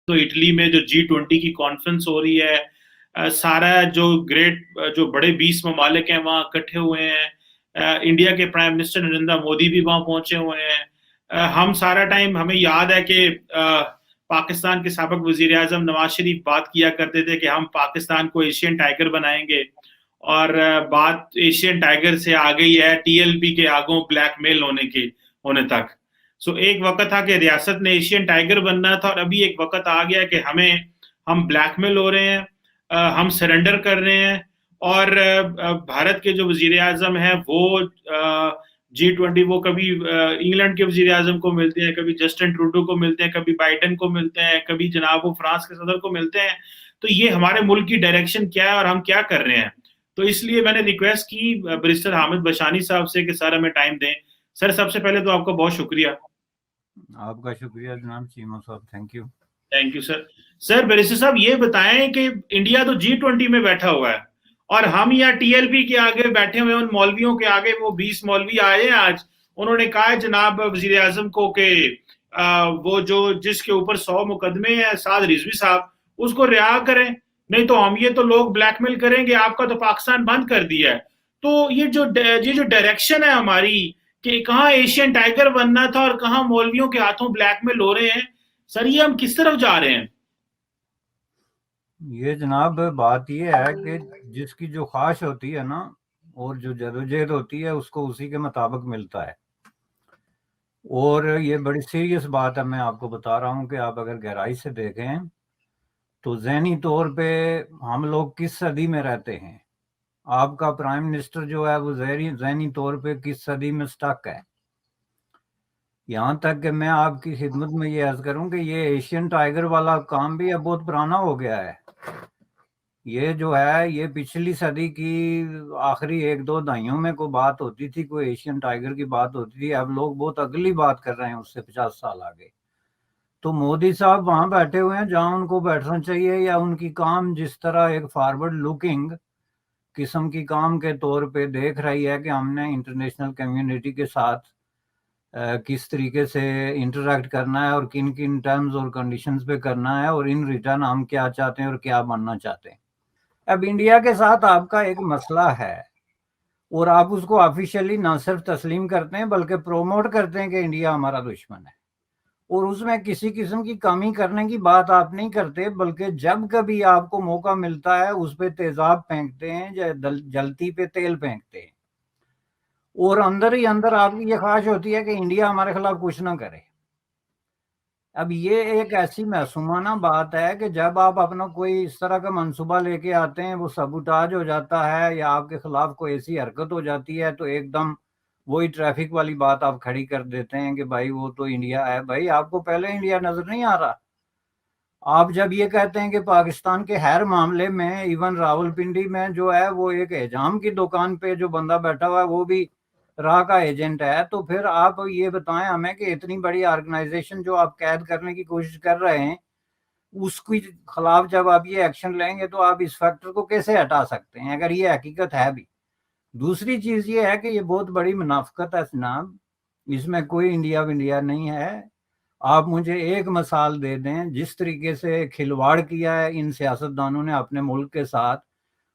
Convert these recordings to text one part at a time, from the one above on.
तो इटली में जो G20 की कॉन्फ्रेंस हो रही है, सारा जो बड़े 20 ममालिक हैं वहाँ इकट्ठे हुए हैं, इंडिया के प्राइम मिनिस्टर नरेंद्र मोदी भी वहाँ पहुंचे हुए हैं। हम सारा टाइम, हमें याद है कि पाकिस्तान के साबिक वजीर आजम नवाज शरीफ बात किया करते थे कि हम पाकिस्तान को एशियन टाइगर बनाएंगे, और बात एशियन टाइगर से आ गई है TLP के आगों ब्लैकमेल होने तक। सो एक वक्त था कि रियासत ने एशियन टाइगर बनना था, और अभी एक वक्त आ गया कि हम ब्लैकमेल हो रहे हैं, हम सरेंडर कर रहे हैं। और भारत के जो वजीर आजम हैं वो G20, वो कभी इंग्लैंड के वजीर आजम को मिलते हैं, कभी जस्टिन ट्रूडो को मिलते हैं, कभी बाइडन को मिलते हैं, कभी जनाब वो फ्रांस के सदर को मिलते हैं। तो ये हमारे मुल्क की डायरेक्शन क्या है और हम क्या कर रहे हैं? तो इसलिए मैंने रिक्वेस्ट की बैरिस्टर हामिद बशानी साहब से कि सर हमें टाइम दें। सर सबसे पहले तो आपका बहुत शुक्रिया। आपका शुक्रिया जनाब चीमा साहब, thank you. Thank you sir. Sir barrister साहब ये बताएं कि इंडिया तो G20 में बैठा हुआ है, और हम यहाँ TLP के आगे बैठे हुए, उन मौलवियों के आगे। वो 20 मौलवी आए हैं आज, उन्होंने कहा है जनाब वजीर आजम को कि वो जिसके ऊपर 100 मुकदमे हैं, साद रिजवी साहब, उसको रिहा करें, नहीं तो हम ये तो लोग ब्लैकमेल करेंगे, आपका तो पाकिस्तान बंद कर दिया है। तो ये जो डायरेक्शन है हमारी कि कहाँ एशियन टाइगर बनना था और कहाँ मौलवियों के हाथों ब्लैकमेल हो रहे हैं, सर ये हम किस तरफ जा रहे हैं? ये जनाब बात ये है कि जिसकी जो ख्वाहिश होती है ना, और जो जदोजहद होती है, उसको उसी के मुताबिक मिलता है। और ये बड़ी सीरियस बात है, मैं आपको बता रहा हूँ कि आप अगर गहराई से देखें तो ज़हनी तौर पे हम लोग किस सदी में रहते हैं। आपका प्राइम मिनिस्टर जो है वो ज़हनी तौर पे किस सदी में स्टक है। यहाँ तक कि मैं आपकी खिदमत में ये अर्ज करूँ कि ये एशियन टाइगर वाला काम भी अब बहुत पुराना हो गया है। ये जो है ये पिछली सदी की आखिरी 1-2 दहाइयों में कोई बात होती थी, कोई एशियन टाइगर की बात होती थी। अब लोग बहुत अगली बात कर रहे हैं उससे 50 साल आगे। तो मोदी साहब वहां बैठे हुए हैं जहां उनको बैठना चाहिए, या उनकी काम जिस तरह एक फॉरवर्ड लुकिंग किस्म की काम के तौर पे देख रही है कि हमने इंटरनेशनल कम्युनिटी के साथ किस तरीके से इंटरेक्ट करना है और किन किन टर्म्स और कंडीशंस पे करना है, और इन रिटर्न हम क्या चाहते हैं और क्या बनना चाहते हैं। अब इंडिया के साथ आपका एक मसला है, और आप उसको ऑफिशियली ना सिर्फ तस्लीम करते हैं बल्कि प्रोमोट करते हैं कि इंडिया हमारा दुश्मन है, और उसमें किसी किस्म की कमी करने की बात आप नहीं करते, बल्कि जब कभी आपको मौका मिलता है उस पर तेजाब फेंकते हैं या जलती पे तेल फेंकते हैं, और अंदर ही अंदर आपकी ये ख्वाहिश होती है कि इंडिया हमारे खिलाफ कुछ ना करे। अब ये एक ऐसी मासूमाना बात है कि जब आप अपना कोई इस तरह का मंसूबा लेके आते हैं, वो सबूताज हो जाता है या आपके खिलाफ कोई ऐसी हरकत हो जाती है, तो एकदम वही ट्रैफिक वाली बात आप खड़ी कर देते हैं कि भाई वो तो इंडिया है। भाई आपको पहले इंडिया नजर नहीं आ रहा? आप जब ये कहते हैं कि पाकिस्तान के हर मामले में, इवन रावलपिंडी में जो है वो एक हिजाम की दुकान पे जो बंदा बैठा हुआ है वो भी राह का एजेंट है, तो फिर आप ये बताएं हमें कि इतनी बड़ी ऑर्गेनाइजेशन जो आप कैद करने की कोशिश कर रहे हैं, उसके खिलाफ जब आप ये एक्शन लेंगे तो आप इस फैक्टर को कैसे हटा सकते हैं, अगर ये हकीकत है भी। दूसरी चीज ये है कि ये बहुत बड़ी मुनाफिकत है जनाब, इसमें कोई इंडिया विंडिया नहीं है। आप मुझे एक मिसाल दे दें जिस तरीके से खिलवाड़ किया है इन सियासतदानों ने अपने मुल्क के साथ,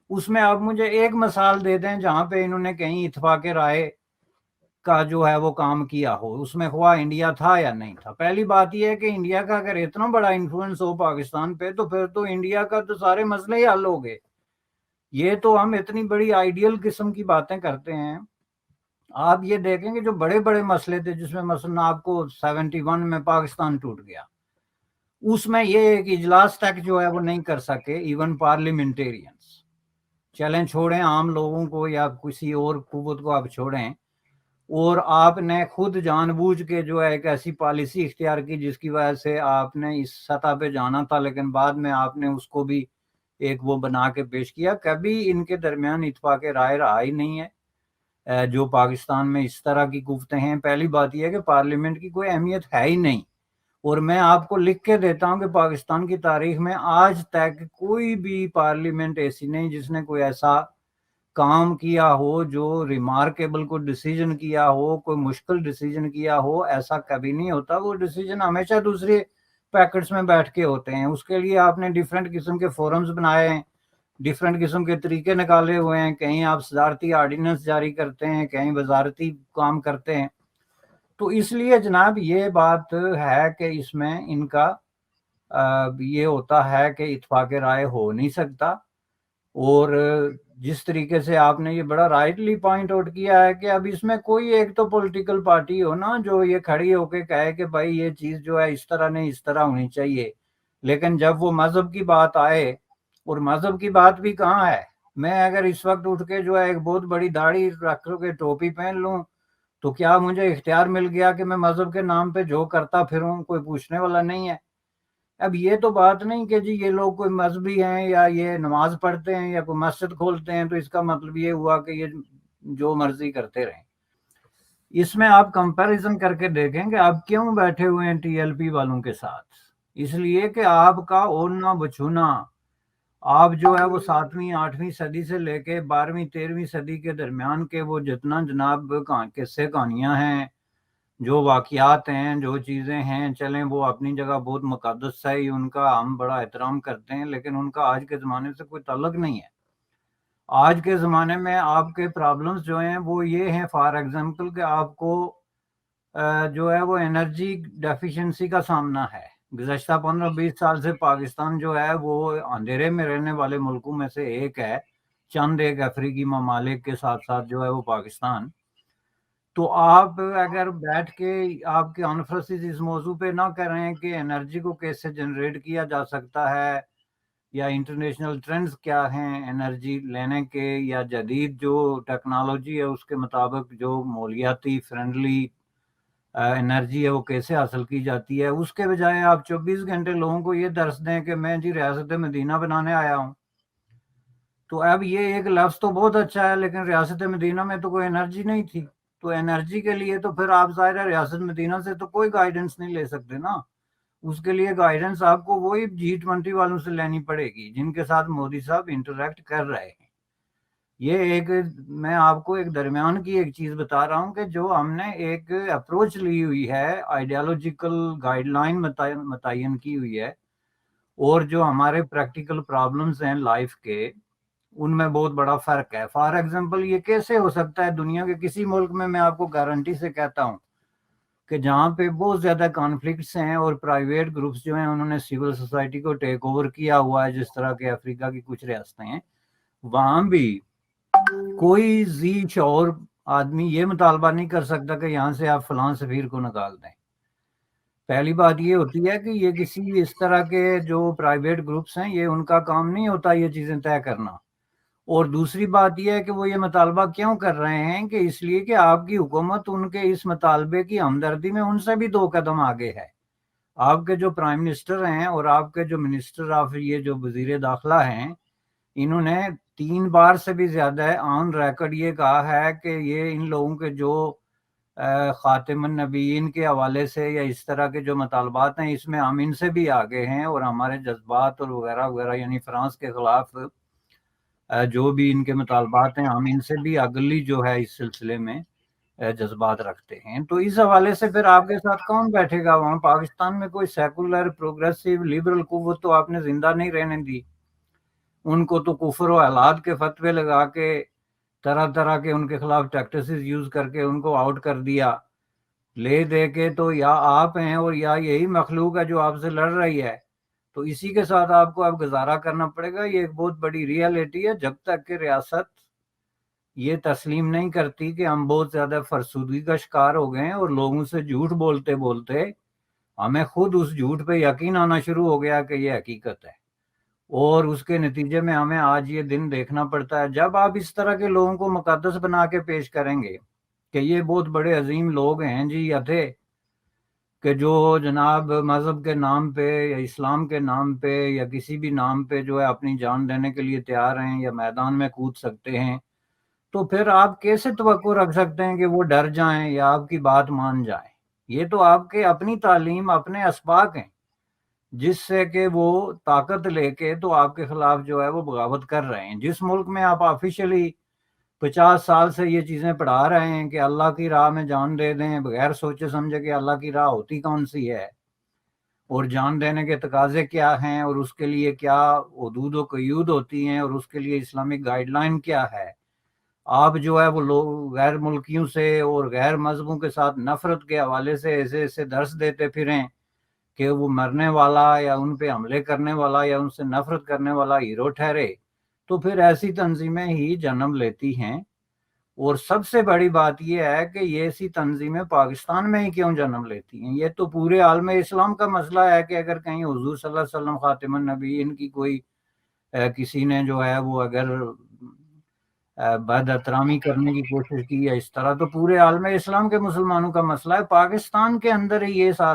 उसमें आप मुझे एक मिसाल दे दें जहां पे इन्होंने कहीं इत्तफाक राय का जो है वो काम किया हो, उसमें हुआ इंडिया था या नहीं था। पहली बात यह है कि इंडिया का अगर इतना बड़ा इन्फ्लुएंस हो पाकिस्तान पे, तो फिर तो इंडिया का तो सारे मसले ही हल हो गए। ये तो हम इतनी बड़ी आइडियल किस्म की बातें करते हैं। आप ये देखेंगे जो बड़े बड़े मसले थे, जिसमें मसलन आपको 71 में पाकिस्तान टूट गया, उसमें ये एक इजलास तक जो है वो नहीं कर सके इवन पार्लियामेंटेरियंस। चलें छोड़ें आम लोगों को या किसी और कुव्वत को आप छोड़ें, और आपने खुद जानबूझ के जो है एक ऐसी पॉलिसी इख्तियार की जिसकी वजह से आपने इस सतह पे जाना था, लेकिन बाद में आपने उसको भी एक वो बना के पेश किया। कभी इनके दरमियान इत्तफाक राय रहा ही नहीं है। जो पाकिस्तान में इस तरह की कुफ्तें हैं, पहली बात यह है कि पार्लियामेंट की कोई अहमियत है ही नहीं। और मैं आपको लिख के देता हूं कि पाकिस्तान की तारीख में आज तक कोई भी पार्लियामेंट ऐसी नहीं जिसने कोई ऐसा काम किया हो, जो रिमार्केबल को डिसीजन किया हो, कोई मुश्किल डिसीजन किया हो, ऐसा कभी नहीं होता। वो डिसीजन हमेशा दूसरे पैकेट्स में बैठ के होते हैं। उसके लिए आपने डिफरेंट किस्म के फोरम्स बनाए हैं, डिफरेंट किस्म के तरीके निकाले हुए हैं। कहीं आप सदारती आर्डिनेंस जारी करते हैं, कहीं वजारती काम करते हैं। तो इसलिए जनाब ये बात है कि इसमें इनका ये होता है कि इत्फाक राय हो नहीं सकता। और जिस तरीके से आपने ये बड़ा राइटली पॉइंट आउट किया है कि अब इसमें कोई एक तो पॉलिटिकल पार्टी हो ना जो ये खड़ी होके कहे कि भाई ये चीज़ जो है इस तरह नहीं इस तरह होनी चाहिए, लेकिन जब वो मज़हब की बात आए, और मज़हब की बात भी कहाँ है, मैं अगर इस वक्त उठ के जो है एक बहुत बड़ी दाढ़ी रख के टोपी पहन लूँ तो क्या मुझे इख्तियार मिल गया कि मैं मज़हब के नाम पे जो करता फिरूं, कोई पूछने वाला नहीं है। अब ये तो बात नहीं कि जी ये लोग कोई मजहबी हैं या ये नमाज पढ़ते हैं या कोई मस्जिद खोलते हैं तो इसका मतलब ये हुआ कि ये जो मर्जी करते रहें। इसमें आप कंपैरिजन करके देखें कि आप क्यों बैठे हुए हैं टीएलपी वालों के साथ। इसलिए कि आपका ओढ़ना बछूना, आप जो है वो 7वीं 8वीं सदी से लेके 12वीं 13वीं सदी के दरमियान के वो जितना जनाब किस्से कहानियां हैं, जो वाक़यात हैं, जो चीज़ें हैं, चलें वो अपनी जगह बहुत मुक़द्दस है, ही उनका हम बड़ा एहतराम करते हैं, लेकिन उनका आज के ज़माने से कोई ताल्लुक नहीं है। आज के ज़माने में आपके प्रॉब्लम्स जो हैं वो ये हैं, फॉर एग्ज़ाम्पल कि आपको जो है वो एनर्जी डेफिशिएंसी का सामना है। गुज़श्ता 15-20 साल से पाकिस्तान जो है वो अंधेरे में रहने वाले मुल्कों में से एक है, चंद एक अफ्रीकी ममालिक के साथ-साथ जो है वो पाकिस्तान। तो आप अगर बैठ के आपके कॉन्फ्रेंसेस इस मौजू पे ना कर रहे हैं कि एनर्जी को कैसे जनरेट किया जा सकता है या इंटरनेशनल ट्रेंड्स क्या हैं एनर्जी लेने के, या जदीद जो टेक्नोलॉजी है उसके मुताबिक जो माहौलियाती फ्रेंडली एनर्जी है वो कैसे हासिल की जाती है, उसके बजाय आप 24 घंटे लोगों को ये दर्श दें कि मैं जी रियासत मदीना बनाने आया हूँ। तो अब ये एक लफ्ज़ तो बहुत अच्छा है, लेकिन रियासत मदीना में तो कोई एनर्जी नहीं थी। तो एनर्जी के लिए तो फिर आप ज़ाहिर है रियासत मदीना से तो कोई गाइडेंस नहीं ले सकते ना। उसके लिए गाइडेंस आपको वही G20 वालों से लेनी पड़ेगी जिनके साथ मोदी साहब इंटरैक्ट कर रहे हैं। ये एक, मैं आपको एक दरमियान की एक चीज़ बता रहा हूँ कि जो हमने एक अप्रोच ली हुई है, आइडियोलॉजिकल गाइडलाइन मुतय्यन की हुई है, और जो हमारे प्रैक्टिकल प्रॉब्लम्स हैं लाइफ के, उनमें बहुत बड़ा फ़र्क है। फॉर एग्ज़ाम्पल ये कैसे हो सकता है दुनिया के किसी मुल्क में, मैं आपको गारंटी से कहता हूँ कि जहाँ पे बहुत ज़्यादा कॉन्फ्लिक्ट्स हैं और प्राइवेट ग्रुप्स जो हैं उन्होंने सिविल सोसाइटी को टेक ओवर किया हुआ है, जिस तरह के अफ्रीका की कुछ रियासतें हैं, वहाँ भी कोई जी शऊर आदमी ये मुतालबा नहीं कर सकता कि यहाँ से आप फलां सफीर को निकाल दें। पहली बात ये होती है कि ये किसी इस तरह के जो प्राइवेट ग्रुप्स हैं ये उनका काम नहीं होता ये चीज़ें तय करना। और दूसरी बात ये है कि वो ये मुतालबा क्यों कर रहे हैं कि इसलिए कि आपकी हुकूमत उनके इस मुतालबे की हमदर्दी में उनसे भी 2 कदम आगे है। आपके जो प्राइम मिनिस्टर हैं और आपके जो मिनिस्टर ऑफ ये जो वज़ीर दाखिला हैं, इन्होंने 3 बार से भी ज़्यादा ऑन रिकॉर्ड ये कहा है कि ये इन लोगों के जो ख़ातिमुन नबीयीन के हवाले से या इस तरह के जो मुतालबात हैं इसमें हम इनसे भी आगे हैं, और हमारे जज़्बात और वगैरह-वगैरह यानी फ्रांस के ख़िलाफ़ जो भी इनके मुतालबात हैं हम इनसे भी अगली जो है इस सिलसिले में जज्बात रखते हैं। तो इस हवाले से फिर आपके साथ कौन बैठेगा वहाँ? पाकिस्तान में कोई सेकुलर प्रोग्रेसिव लिबरल कुव्वत तो आपने जिंदा नहीं रहने दी। उनको तो कुफर और औलाद के फतवे लगा के तरह तरह के उनके खिलाफ टैक्टिसेस यूज करके उनको आउट कर दिया। ले दे के तो या आप हैं और या यही मखलूक है जो आपसे लड़ रही है, तो इसी के साथ आपको अब गुजारा करना पड़ेगा। ये एक बहुत बड़ी रियलिटी है। जब तक कि रियासत ये तस्लीम नहीं करती कि हम बहुत ज़्यादा फरसूदगी का शिकार हो गए हैं और लोगों से झूठ बोलते बोलते हमें खुद उस झूठ पे यकीन आना शुरू हो गया कि ये हकीकत है, और उसके नतीजे में हमें आज ये दिन देखना पड़ता है। जब आप इस तरह के लोगों को मुकद्दस बना के पेश करेंगे कि ये बहुत बड़े अजीम लोग हैं जी या थे, कि जो जनाब मज़हब के नाम पे या इस्लाम के नाम पे या किसी भी नाम पे जो है अपनी जान देने के लिए तैयार हैं या मैदान में कूद सकते हैं, तो फिर आप कैसे तवक्को रख सकते हैं कि वो डर जाएं या आपकी बात मान जाएं? ये तो आपके अपनी तालीम, अपने असबाक हैं, जिससे कि वो ताकत लेके तो आपके खिलाफ जो है वो बगावत कर रहे हैं। जिस मुल्क में आप ऑफिशियली 50 साल से ये चीज़ें पढ़ा रहे हैं कि अल्लाह की राह में जान दे दें बगैर सोचे समझे कि अल्लाह की राह होती कौन सी है, اور جان دینے کے تقاضے کیا ہیں اور اس کے لیے کیا حدود و قیود ہوتی ہیں اور اس کے لیے اسلامک گائیڈ لائن کیا ہے. آپ جو ہے وہ لوگ غیر ملکیوں سے اور غیر مذہبوں کے ساتھ نفرت کے حوالے سے ایسے ایسے درس دیتے پھریں کہ وہ مرنے والا یا ان پہ حملے کرنے والا یا ان سے نفرت کرنے والا ہیرو ٹھہرے، تو پھر ایسی تنظیمیں ہی جنم لیتی ہیں. اور سب سے بڑی بات یہ ہے کہ یہ ایسی تنظیمیں پاکستان میں ہی کیوں جنم لیتی ہیں. یہ تو پورے عالم اسلام کا مسئلہ ہے کہ اگر کہیں حضور صلی اللہ علیہ وسلم خاتم النبی ان کی کوئی کسی نے جو ہے وہ اگر بد احترامی کرنے کی کوشش کی ہے اس طرح، تو پورے عالم اسلام کے مسلمانوں کا مسئلہ ہے. پاکستان کے اندر ہی یہ سارا